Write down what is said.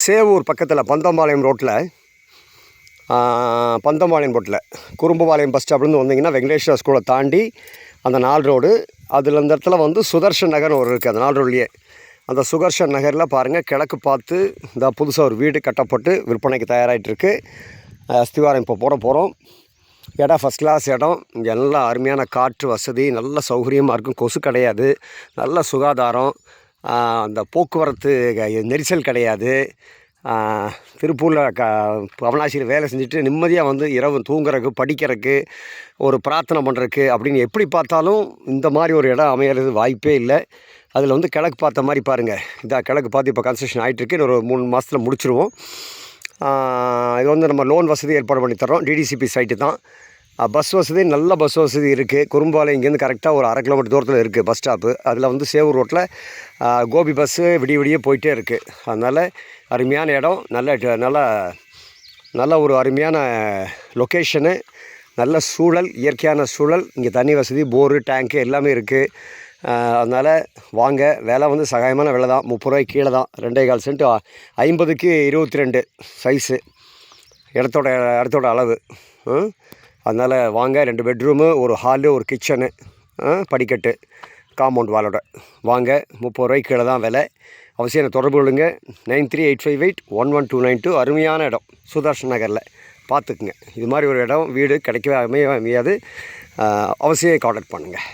சேவூர் பக்கத்தில் பந்தம்பாளையம் ரோட்டில் குறும்புபாளையம் பஸ் ஸ்டாப்லேருந்து வந்தீங்கன்னா வெங்கடேஸ்வரா ஸ்கூலை தாண்டி அந்த 4 ரோடு அதில் அந்த இடத்துல வந்து சுதர்ஷன் நகர்னு ஒரு இருக்குது. அந்த 4 ரோட்லேயே அந்த சுதர்ஷன் நகரில் பாருங்கள், கிழக்கு பார்த்து இந்த புதுசாக ஒரு வீடு கட்டப்பட்டு விற்பனைக்கு தயாராகிட்டுருக்கு. அஸ்திவாரம் இப்போ போட போகிறோம். இடம் ஃபஸ்ட் கிளாஸ் இடம். இங்கே நல்லா அருமையான காற்று வசதி, நல்ல சௌகரியமாக இருக்கும். கொசு கிடையாது, நல்ல சுகாதாரம், அந்த போக்குவரத்து நெரிசல் கிடையாது. திருப்பூரில் அவனாசியில் வேலை செஞ்சுட்டு நிம்மதியாக வந்து இரவு தூங்குறதுக்கு, படிக்கிறதுக்கு, ஒரு பிரார்த்தனை பண்ணுறதுக்கு அப்படின்னு எப்படி பார்த்தாலும் இந்த மாதிரி ஒரு இடம் அமையிறது வாய்ப்பே இல்லை. அதில் வந்து கிழக்கு பார்த்த மாதிரி பாருங்கள், இதான் கிழக்கு பார்த்து இப்போ கன்ஸ்ட்ரக்ஷன் ஆகிட்டுருக்கு. இன்னொரு 3 மாதத்தில் முடிச்சிருவோம். இது வந்து நம்ம லோன் வசதி ஏற்பாடு பண்ணி தரோம். டிடிசிபி சைட்டு தான். பஸ் வசதி, நல்ல பஸ் வசதி இருக்குது. குறும்பாளையம் இங்கேருந்து கரெக்டாக ஒரு 1/2 கிலோமீட்டர் தூரத்தில் இருக்குது பஸ் ஸ்டாப்பு. அதில் வந்து சேவூர் ரோட்டில் கோபி பஸ்ஸு விடிய போயிட்டே இருக்குது. அதனால் அருமையான இடம், நல்ல ஒரு அருமையான லொக்கேஷனு, நல்ல சூழல், இயற்கையான சூழல். இங்கே தண்ணி வசதி, போரு, டேங்க்கு எல்லாமே இருக்குது. அதனால் வாங்க. விலை வந்து சகாயமான விலை தான். 30 ரூபாய்க்கு கீழே தான். 2.25 சென்ட், 50க்கு 22 சைஸு இடத்தோட அளவு. அதனால் வாங்க. 2 பெட்ரூமு, ஒரு ஹாலு, ஒரு கிச்சனு, படிக்கட்டு, காம்பவுண்ட் வாலோட வாங்க. 30 ரூபாய்க்கு கீழே தான் விலை. அவசியம் எனக்கு தொடர்பு கொள்ளுங்க. 9385811292. அருமையான இடம் சுதர்ஷன் நகரில். பார்த்துக்குங்க. இது மாதிரி ஒரு இடம், வீடு கிடைக்கவே அமையாது. அவசியம் கான்டாக்ட் பண்ணுங்கள்.